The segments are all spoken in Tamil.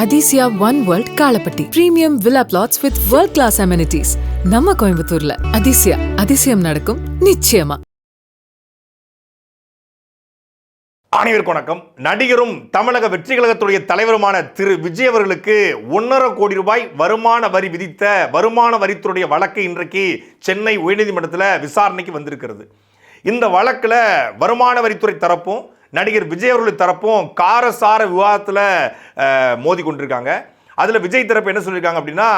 Athisaya one world Kalapatti premium villa plots with world class amenities நம்ம கோயம்புத்தூர்ல. அதிசயம் நடக்கும் நிச்சயமா. அனைவருக்கும் வணக்கம். நடிகரும் தமிழக வெற்றி கழகத்துடைய தலைவருமான திரு விஜய் அவர்களுக்கு 1.5 கோடி ரூபாய் வருமான வரி விதித்த வருமான வரித்துறையுடைய வழக்கு இன்றைக்கு சென்னை உயர்நீதிமன்றத்தில் விசாரணைக்கு வந்திருக்கிறது. இந்த வழக்கில் வருமான வரித்துறை தரப்பும் நடிகர் விஜய் அவர்கள் தரப்பும் காரசார விவாதத்தில் மோதி கொண்டிருக்காங்க. அதில் விஜய் தரப்பு என்ன சொல்லியிருக்காங்க அப்படின்னா,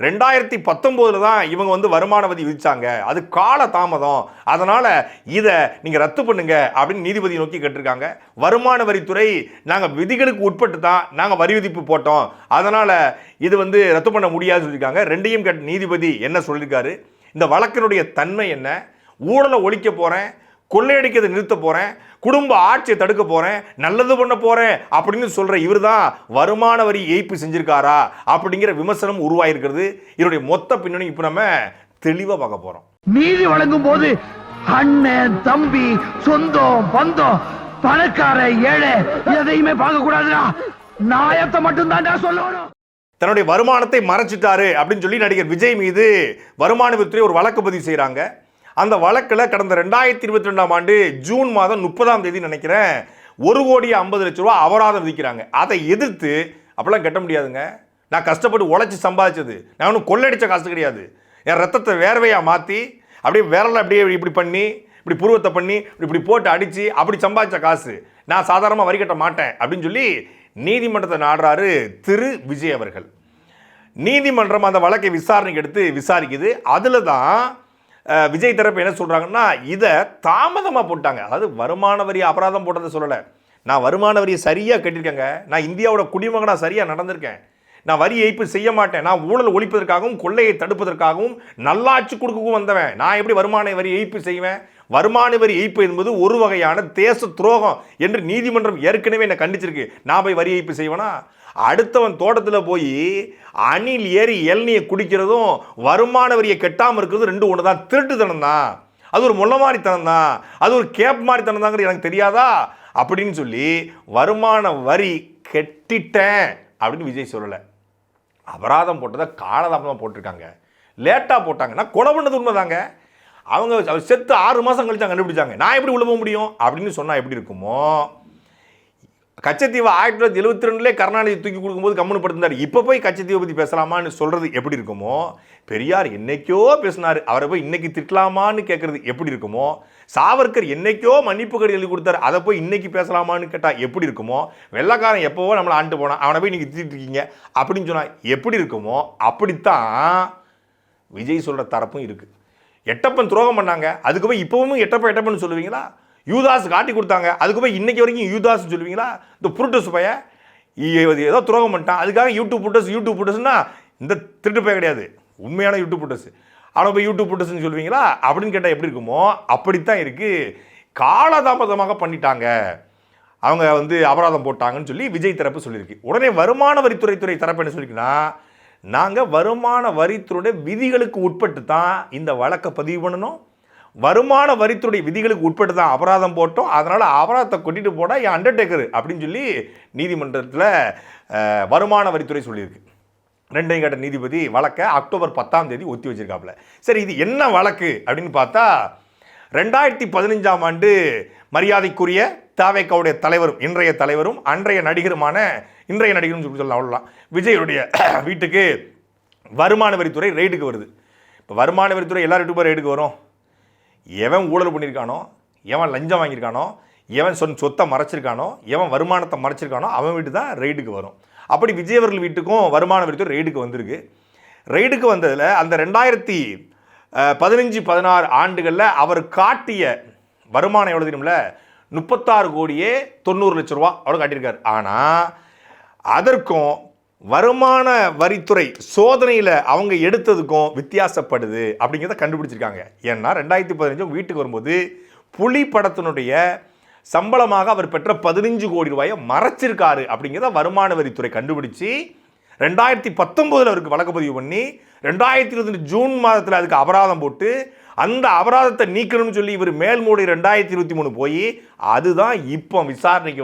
2019 தான் இவங்க வருமான வரி விதிச்சாங்க, அது கால தாமதம், அதனால் இதை நீங்கள் ரத்து பண்ணுங்க அப்படின்னு நீதிபதியை நோக்கி கேட்டிருக்காங்க. வருமான வரித்துறை நாங்கள் விதிகளுக்கு உட்பட்டு தான் நாங்கள் வரி விதிப்பு போட்டோம், அதனால் இது ரத்து பண்ண முடியாதுன்னு சொல்லியிருக்காங்க. ரெண்டையும் கேட்ட நீதிபதி என்ன சொல்லியிருக்காரு, இந்த வழக்கினுடைய தன்மை என்ன, ஊழலை ஒழிக்க போகிறேன், கொள்ளையடிக்கிறதை நிறுத்த போகிறேன், குடும்ப ஆட்சியை தடுக்க போகிறேன், நல்லது பண்ண போகிறேன் அப்படின்னு சொல்கிற இவர் தான் வருமான வரி ஏய்ப்பு செஞ்சிருக்காரா அப்படிங்கிற விமர்சனம் உருவாயிருக்கிறது. இதனுடைய மொத்த பின்னணி இப்போ நம்ம தெளிவாக பார்க்க போகிறோம். நீதி வழங்கும் போது அண்ணன் தம்பி சொந்தம் பந்தம் பணக்கார ஏழை எதையுமே பார்க்க கூடாதுடா, நாயத்தை மட்டும் தான் சொல்லணும். தன்னுடைய வருமானத்தை மறைச்சிட்டாரு அப்படின்னு சொல்லி நடிகர் விஜய் மீது வருமான வரித்துறை ஒரு வழக்கு பதிவு செய்கிறாங்க. அந்த வழக்கில் கடந்த 2022ஆம் ஆண்டு ஜூன் மாதம் 30ஆம் தேதி நினைக்கிறேன் 1,50,00,000 ரூபா அபராதம் விதிக்கிறாங்க. அதை எதிர்த்து அப்பெல்லாம் கட்ட முடியாதுங்க, நான் கஷ்டப்பட்டு உழைச்சி சம்பாதிச்சது, நான் ஒன்றும் கொள்ளடிச்ச காசு கிடையாது, என் ரத்தத்தை வேர்வையாக மாற்றி அப்படியே விரலை அப்படியே இப்படி பண்ணி இப்படி புருவத்தை பண்ணி இப்படி போட்டு அடித்து அப்படி சம்பாதிச்ச காசு, நான் சாதாரணமாக வரி கட்ட மாட்டேன் அப்படின்னு சொல்லி நீதிமன்றத்தை நாடுறாரு திரு விஜய் அவர்கள். நீதிமன்றம் அந்த வழக்கை விசாரணைக்கு எடுத்து விசாரிக்குது. அதில் தான் விஜய் தரப்பு என்ன சொல்கிறாங்கன்னா, இதை தாமதமாக போட்டாங்க. அதாவது வருமான வரி அபராதம் போட்டதை சொல்லலை, நான் வருமான வரியை சரியாக கட்டியிருக்கேங்க, நான் இந்தியாவோட குடிமகனாக சரியாக நடந்திருக்கேன், நான் வரி ஏய்ப்பு செய்ய மாட்டேன், நான் ஊழல் ஒழிப்பதற்காகவும் கொள்ளையை தடுப்பதற்காகவும் நல்லாட்சி கொடுக்கவும் வந்தவன், நான் எப்படி வருமான வரி ஏய்ப்பு செய்வேன், வருமான வரி ஏய்ப்பு என்பது ஒரு வகையான தேச துரோகம் என்று நீதிமன்றம் ஏற்கனவே என்னை கண்டிச்சிருக்கு, நான் போய் வரி ஏய்ப்பு செய்வேனா? அடுத்தவன் தோட்டத்தில் போய் அணில் ஏறி இளநியை குடிக்கிறதும் வருமான வரியை கெட்டாமல் இருக்கிறதும் ரெண்டு ஒன்று தான், திருட்டுத்தனம் தான், அது ஒரு முள்ள மாதிரித்தனம் தான், அது ஒரு கேப் மாதிரித்தனம் தாங்கிறது எனக்கு தெரியாதா அப்படின்னு சொல்லி வருமான வரி கெட்டிட்டேன் அப்படின்னு விஜய் சொல்லலை. அபராதம் போட்டதை காலதாமதமாக போட்டிருக்காங்க, லேட்டாக போட்டாங்கன்னா கொலை பண்ணது உண்மைதாங்க. அவங்க செத்து 6 மாதம் கழிச்சு கண்டுபிடிச்சாங்க, நான் எப்படி உள்ள போக முடியும் அப்படின்னு சொன்னால் எப்படி இருக்குமோ. கச்சத்தீவை 1972 கருணாநிதி தூக்கி கொடுக்கும்போது கம்முன்னு படுத்திருந்தார், இப்போ போய் கச்சத்தீவை பற்றி பேசலாமான்னு சொல்கிறது எப்படி இருக்குமோ. பெரியார் என்னைக்கோ பேசினார், அவரை போய் இன்னைக்கு திட்டலாமான்னு கேட்குறது எப்படி இருக்குமோ. சாவர்கர் என்னைக்கோ மன்னிப்பு கடி எழுதி கொடுத்தாரு, அதை போய் இன்னைக்கு பேசலாமான்னு கேட்டால் எப்படி இருக்குமோ. வெள்ளைக்காரன் எப்போவோ நம்மளை ஆண்டு போனான், அவனை போய் நீங்கள் திட்டிட்டு இருக்கீங்க அப்படின்னு சொன்னால் எப்படி இருக்குமோ. அப்படித்தான் விஜய் சொல்கிற தரப்பும் இருக்குது. எட்டப்பன் துரோகம் பண்ணாங்க, அதுக்கு போய் இப்போவும் எட்டப்பன் சொல்லுவீங்களா? யூதாஸ் காட்டி கொடுத்தாங்க, அதுக்கு போய் இன்னைக்கு வரைக்கும் யூதாஸ் சொல்லுவீங்களா? இந்த புருட்டஸ் பைய ஏதோ துரோகம் பண்ணிட்டான், அதுக்காக யூடியூப் புட்டஸ்னா இந்த திருட்டு பைய கிடையாது, உண்மையான யூடியூப் புட்டஸ், அவனை போய் யூடியூப் புட்டஸ்ன்னு சொல்லுவீங்களா அப்படின்னு கேட்டால் எப்படி இருக்குமோ. அப்படித்தான் இருக்குது. காலதாமதமாக பண்ணிட்டாங்க, அவங்க அபராதம் போட்டாங்கன்னு சொல்லி விஜய் தரப்பு சொல்லியிருக்கு. உடனே வருமான வரித்துறை தரப்பு என்ன சொல்லியிருக்குன்னா, நாங்கள் வருமான வரித்துறையுடைய விதிகளுக்கு உட்பட்டு தான் இந்த வழக்கை பதிவு பண்ணணும், வருமான வரித்துறை விதிகளுக்கு உட்பட்டு தான் அபராதம் போட்டோம், அதனால் அபராதத்தை கொட்டிட்டு போட என் அண்டர்டேக்கர் அப்படின்னு சொல்லி நீதிமன்றத்தில் வருமான வரித்துறை சொல்லியிருக்கு. ரெண்டையும் கேட்ட நீதிபதி வழக்கை அக்டோபர் 10ஆம் தேதி ஒத்தி வச்சிருக்காப்புல. சரி, இது என்ன வழக்கு அப்படின்னு பார்த்தா, 2015ஆம் ஆண்டு மரியாதைக்குரிய தாவேக்காவுடைய தலைவரும் இன்றைய தலைவரும் அன்றைய நடிகருமான இன்றைய நடிகரும் சொல்லலாம் அவ்வளோலாம், விஜயுடைய வீட்டுக்கு வருமான வரித்துறை ரெய்டுக்கு வருது. இப்போ வருமான வரித்துறை எல்லா வீட்டுக்கும் ரெய்டுக்கு வரும், எவன் ஊழல் பண்ணியிருக்கானோ, எவன் லஞ்சம் வாங்கியிருக்கானோ, எவன் சொத்தை மறைச்சிருக்கானோ, எவன் வருமானத்தை மறைச்சிருக்கானோ அவன் வீட்டு தான் ரெய்டுக்கு வரும். அப்படி விஜய் அவர்கள் வீட்டுக்கும் வருமான வரித்துறை ரெய்டுக்கு வந்திருக்கு. ரெய்டுக்கு வந்ததில் அந்த 2015-16 ஆண்டுகளில் அவர் காட்டிய வருமானம் எவ்வளோ தெரியுமில்ல, 36,90,00,000 ரூபா அவர் காட்டியிருக்காரு. ஆனால் அதற்கும் வருமான வரித்துறை சோதனையில் அவங்க எடுத்ததுக்கும் வித்தியாசப்படுது அப்படிங்கிறத கண்டுபிடிச்சிருக்காங்க. ஏன்னா 2015 வீட்டுக்கு வரும்போது புலி படத்தினுடைய சம்பளமாக அவர் பெற்ற 15 கோடி ரூபாயை மறைச்சிருக்காரு அப்படிங்கிறத வருமான வரித்துறை கண்டுபிடிச்சி 2019 அவருக்கு வழக்கு பதிவு பண்ணி 2022 ஜூன் மாதத்தில் அதுக்கு அபராதம் போட்டு அந்த அபராதத்தை நீக்கணும்னு சொல்லி இவர் மேல்முறை 2023 போய் அதுதான் இப்போ விசாரணைக்கு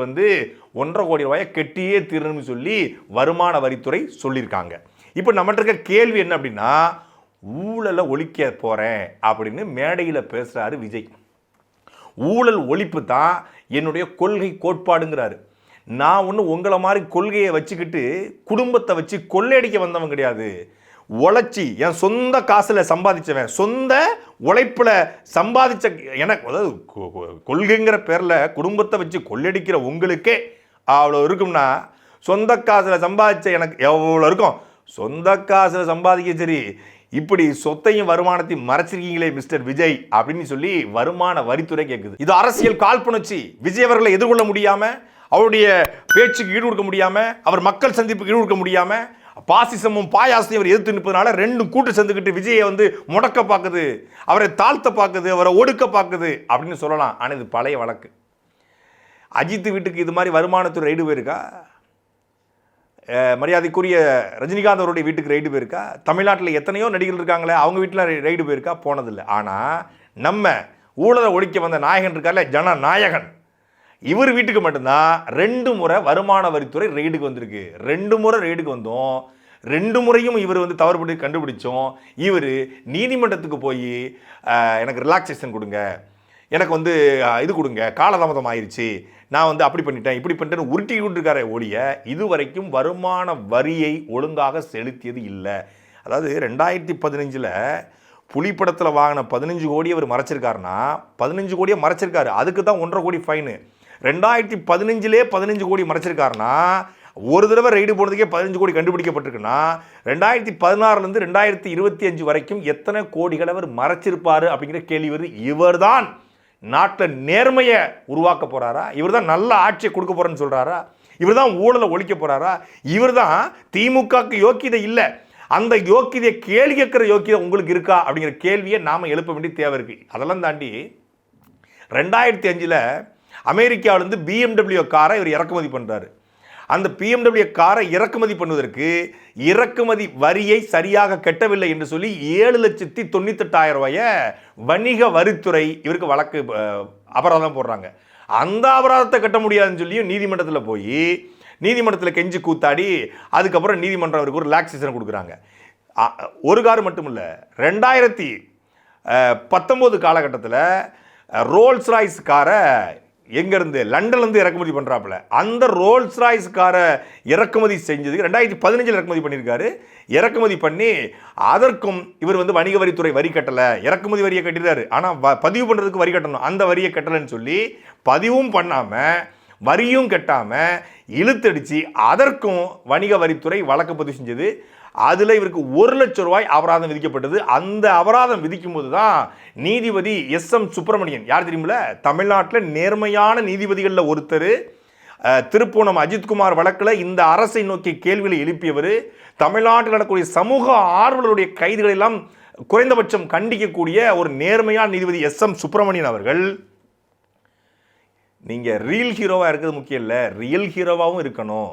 1.5 கோடி ரூபாயை கெட்டியே தீரணும்னு சொல்லி வருமான வரித்துறை சொல்லியிருக்காங்க. இப்போ நம்மகிட்ட இருக்க கேள்வி என்ன அப்படின்னா, ஊழலை ஒழிக்க போகிறேன் அப்படின்னு மேடையில் பேசுகிறாரு விஜய். ஊழல் ஒழிப்பு தான் என்னுடைய கொள்கை கோட்பாடுங்கிறாரு. நான் ஒன்றும் உங்களை மாதிரி கொள்கையை வச்சுக்கிட்டு குடும்பத்தை வச்சு கொள்ளையடிக்க வந்தவன் கிடையாது. உழைச்சி என் சொந்த காசில் சம்பாதிச்சவன், சொந்த உழைப்பில் சம்பாதிச்ச எனக்கு, அதாவது கொள்கைங்கிற பேரில் குடும்பத்தை வச்சு கொள்ளையடிக்கிற உங்களுக்கே அவ்வளோ இருக்கும்னா, சொந்த காசில் சம்பாதிச்ச எனக்கு எவ்வளோ இருக்கும்? சொந்த காசில் சம்பாதிக்க சரி, இப்படி சொத்தையும் வருமானத்தையும் மறைச்சிருக்கீங்களே மிஸ்டர் விஜய் அப்படின்னு சொல்லி வருமான வரித்துறை கேட்குது. இது அரசியல் காழ்ப்புணர்ச்சி. விஜய் அவர்களை எதிர்கொள்ள முடியாம, அவருடைய பேச்சுக்கு ஈடு கொடுக்க முடியாம, அவர் மக்கள் சந்திப்புக்கு ஈடு கொடுக்க முடியாம, பாசிசமும் பாயாசத்தையும் அவர் எதிர்த்து நிற்பதனால ரெண்டும் கூட்டு சேர்ந்துக்கிட்டு விஜயை வந்து முடக்க பார்க்குது, அவரை தாழ்த்த பார்க்குது, அவரை ஒடுக்க பார்க்குது அப்படின்னு சொல்லலாம். ஆனால் இது பழைய வழக்கு. அஜித் வீட்டுக்கு இது மாதிரி வருமானத்துறை ரைடு போயிருக்கா? மரியாதைக்குரிய ரஜினிகாந்த் அவருடைய வீட்டுக்கு ரைடு போயிருக்கா? தமிழ்நாட்டில் எத்தனையோ நடிகர்கள் இருக்காங்களே, அவங்க வீட்டில் ரைடு போயிருக்கா? போனதில்லை. ஆனால் நம்ம ஊழலை ஒழிக்க வந்த நாயகன் இருக்கார்ல, ஜனநாயகன், இவர் வீட்டுக்கு மட்டும்தான் 2 முறை வருமான வரித்துறை ரெய்டுக்கு வந்திருக்கு. 2 முறை ரெய்டுக்கு வந்தோம். 2 முறையும் இவர் வந்து தவறுபட்டு கண்டுபிடிச்சோம். இவர் நீதிமன்றத்துக்கு போய் எனக்கு ரிலாக்ஸேஷன் கொடுங்க, எனக்கு வந்து இது கொடுங்க, காலதாமதம் ஆயிடுச்சு, நான் வந்து அப்படி பண்ணிட்டேன் இப்படி பண்ணிட்டேன்னு உருட்டி கொண்டிருக்காரே ஒழிய இதுவரைக்கும் வருமான வரியை ஒழுங்காக செலுத்தியது இல்லை. அதாவது 2015 புலிப்படத்தில் வாங்கின 15 கோடி அவர் மறைச்சிருக்காருன்னா 15 கோடியை மறைச்சிருக்காரு, அதுக்கு தான் 1.5 கோடி ஃபைனு. 2015 15 கோடி மறைச்சிருக்காருன்னா, ஒரு தடவை ரைடு போனதுக்கே 15 கோடி கண்டுபிடிக்கப்பட்டிருக்குன்னா, 2016 2025 வரைக்கும் எத்தனை கோடிகள் அவர் மறைச்சிருப்பாரு அப்படிங்கிற கேள்வி வருது. இவர் தான் நாட்டில் நேர்மையை உருவாக்க போறாரா? இவர் தான் நல்ல ஆட்சியை கொடுக்க போறேன்னு சொல்றாரா? இவர் தான் ஊழலை ஒழிக்க போறாரா? இவர் தான் திமுகவுக்கு யோக்கியதை இல்லை, அந்த யோக்கியதையை கேள்வி கேட்கிற யோக்கியதை உங்களுக்கு இருக்கா அப்படிங்கிற கேள்வியை நாம எழுப்ப வேண்டிய தேவை இருக்கு. அதெல்லாம் தாண்டி 2005 அமெரிக்காவிலிருந்து BMW காரை இவர் இறக்குமதி பண்றாரு. அந்த BMW காரை இறக்குமதி பண்ணுவதற்கு இறக்குமதி வரியை சரியாக கட்டவில்லை என்று சொல்லி 7,98,000 ரூபாயை வணிக வரித்துறை இவருக்கு வழக்கு அபராதம் போடுறாங்க. அந்த அபராதத்தை கட்ட முடியாதுன்னு சொல்லியும் நீதிமன்றத்தில் போய் நீதிமன்றத்தில் கெஞ்சி கூத்தாடி அதுக்கப்புறம் நீதிமன்றம் அவருக்கு ஒரு ரிலாக்ஸேஷன் கொடுக்குறாங்க. ஒரு கார் மட்டும் இல்லை, 2019 காலகட்டத்தில் ரோல்ஸ் ராய்ஸ் காரை எங்கேருந்து, லண்டன்லேருந்து இறக்குமதி பண்ணுறாப்புல. அந்த ரோல்ஸ் ராய்ஸ் காரை இறக்குமதி செஞ்சதுக்கு 2015 இறக்குமதி பண்ணியிருக்காரு. இறக்குமதி பண்ணி அதற்கும் இவர் வந்து வணிக வரித்துறை வரி கட்டலை, இறக்குமதி வரியை கட்டிடுறாரு, ஆனால் பதிவு பண்ணுறதுக்கு வரி கட்டணும், அந்த வரியை கட்டலைன்னு சொல்லி பதிவும் பண்ணாமல் வரியும் கட்டாமல் இழுத்தடிச்சு அதற்கும் வணிக வரித்துறை வழக்கு பதிவு செஞ்சது. அதில் இவருக்கு 1 லட்சம் ரூபாய் அபராதம் விதிக்கப்பட்டது. அந்த அபராதம் விதிக்கும் போது தான் நீதிபதி SM சுப்பிரமணியன், யார் தெரியுமில்ல, தமிழ்நாட்டில் நேர்மையான நீதிபதிகளில் ஒருத்தர், திருப்பூணம் அஜித்குமார் வழக்கில் இந்த அரசை நோக்கி கேள்விகளை எழுப்பியவர், தமிழ்நாட்டில் நடக்கக்கூடிய சமூக ஆர்வலருடைய கைதுகளை எல்லாம் குறைந்தபட்சம் கண்டிக்கக்கூடிய ஒரு நேர்மையான நீதிபதி SM சுப்பிரமணியன் அவர்கள், நீங்கள் ரியல் ஹீரோவாக இருக்கிறது முக்கியம் இல்லை, ரியல் ஹீரோவாகவும் இருக்கணும்,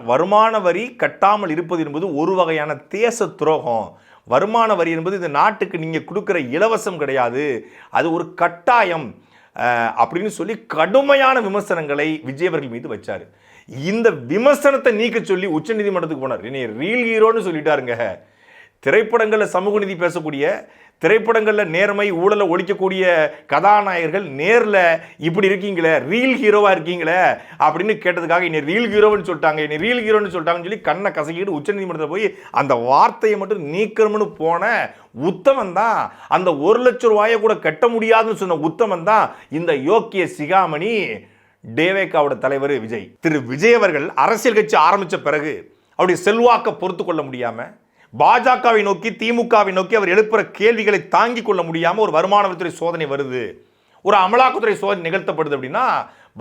வருமான வரி கட்டாமல் இருப்பது என்பது ஒரு வகையான தேச துரோகம், வருமான வரி என்பது இந்த நாட்டுக்கு நீங்கள் கொடுக்குற இலவசம் கிடையாது, அது ஒரு கட்டாயம் அப்படின்னு சொல்லி கடுமையான விமர்சனங்களை விஜய் அவர்கள் மீது வச்சார். இந்த விமர்சனத்தை நீக்க சொல்லி உச்சநீதிமன்றத்துக்கு போனார். என்னை ரியல் ஹீரோன்னு சொல்லிட்டாருங்க. திரைப்படங்களில் சமூக நீதி பேசக்கூடிய, திரைப்படங்களில் நேர்மை ஊழலை ஒழிக்கக்கூடிய கதாநாயகர்கள் நேரில் இப்படி இருக்கீங்களே, ரியல் ஹீரோவாக இருக்கீங்களே அப்படின்னு கேட்டதுக்காக என்னை ரியல் ஹீரோன்னு சொல்லிட்டாங்க, என்னை ரியல் ஹீரோன்னு சொல்லிட்டாங்கன்னு சொல்லி கண்ணை கசக்கிட்டு உச்சநீதிமன்றத்தில் போய் அந்த வார்த்தையை மட்டும் நீக்கணும்னு போன உத்தமன் தான், அந்த 1 லட்சம் ரூபாயை கூட கட்ட முடியாதுன்னு சொன்ன உத்தமன் தான் இந்த யோக்கிய சிகாமணி டேவேக்காவோட தலைவர் விஜய். திரு விஜய் அவர்கள் அரசியல் கட்சி ஆரம்பித்த பிறகு அவருடைய செல்வாக்கை பொறுத்து கொள்ள முடியாமல், பாஜகவை நோக்கி திமுகவை நோக்கி அவர் எழுப்புற கேள்விகளை தாங்கிக் கொள்ள முடியாமல் ஒரு வருமான வரித்துறை சோதனை வருது, ஒரு அமலாக்கத்துறை சோதனை நிகழ்த்தப்படுது அப்படின்னா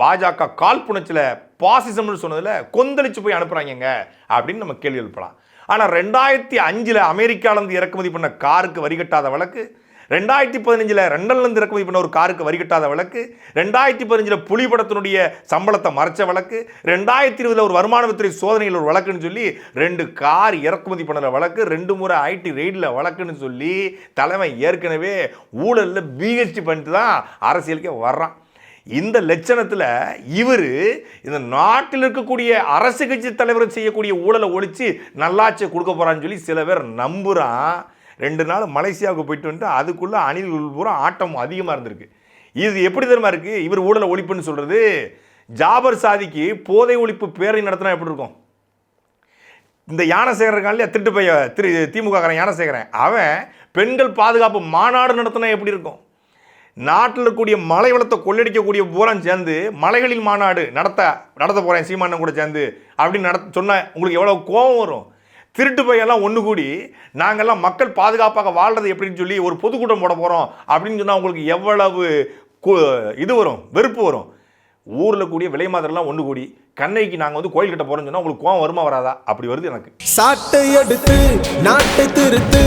பாஜக காழ்ப்புணர்ச்சியில் பாசிசம்னு சொன்னதில் கொந்தளிச்சு போய் அனுப்புறாங்க அப்படின்னு நம்ம கேள்வி எழுப்பலாம். ஆனால் 2005 அமெரிக்காவிலிருந்து இறக்குமதி பண்ண காருக்கு வரி கட்டாத வழக்கு, 2015 லண்டன்லேருந்து இறக்குமதி பண்ண ஒரு காருக்கு வரி கட்டாத வழக்கு, 2015 புலிப்படத்தினுடைய சம்பளத்தை மறைச்ச வழக்கு, 2020 ஒரு வருமான வரித்துறை சோதனையில் ஒரு வழக்குன்னு சொல்லி 2 கார் இறக்குமதி பண்ணுற வழக்கு, 2 முறை IT ரெய்டில் வழக்குன்னு சொல்லி தலைமை ஏற்கனவே ஊழலில் BHT பண்ணிட்டு தான் அரசியலுக்கே வர்றான். இந்த லட்சணத்தில் இவர் இந்த நாட்டில் இருக்கக்கூடிய அரசு கட்சி தலைவர் செய்யக்கூடிய ஊழலை ஒழிச்சு நல்லாட்சியை கொடுக்க போகிறான்னு சொல்லி சில பேர் நம்புகிறான். 2 நாள் மலேசியாவுக்கு போயிட்டு வந்துட்டு அதுக்குள்ளே அணில்கள் பூரா ஆட்டம் அதிகமாக இருந்திருக்கு. இது எப்படி தெரியுமா இருக்குது? இவர் ஊழலை ஒழிப்புன்னு சொல்கிறது. ஜாபர் சாதிக்கு போதை ஒழிப்பு பேரணி நடத்தினா எப்படி இருக்கும்? இந்த யானசேகரன் இல்லையா, திருட்டு பைய திமுககாரன் யானசேகரன், அவன் பெண்கள் பாதுகாப்பு மாநாடு நடத்தினா எப்படி இருக்கும்? நாட்டில் இருக்கக்கூடிய மலை வளத்தை கொள்ளடிக்கக்கூடிய பூரம் சேர்ந்து மலைகளில் மாநாடு நடத்த போகிறேன் சீமானன் கூட சேர்ந்து அப்படின்னு சொன்ன உங்களுக்கு எவ்வளோ கோபம் வரும்? திருட்டு பையெல்லாம் ஒன்று கூடி நாங்கள்லாம் மக்கள் பாதுகாப்பாக வாழ்றது எப்படின்னு சொல்லி ஒரு பொதுக்கூட்டம் போட போகிறோம் அப்படின்னு சொன்னால் உங்களுக்கு எவ்வளவு இது வரும், வெறுப்பு வரும். ஊரில் கூடிய விலை மாதிரிலாம் ஒன்று கூடி கண்ணைக்கு நாங்கள் வந்து கோயில் கட்ட போகிறோம்னு சொன்னால் உங்களுக்கு கோவம் வருமா வராதா? அப்படி வருது எனக்கு. சாட்டை எடுத்து நாட்டை திருத்து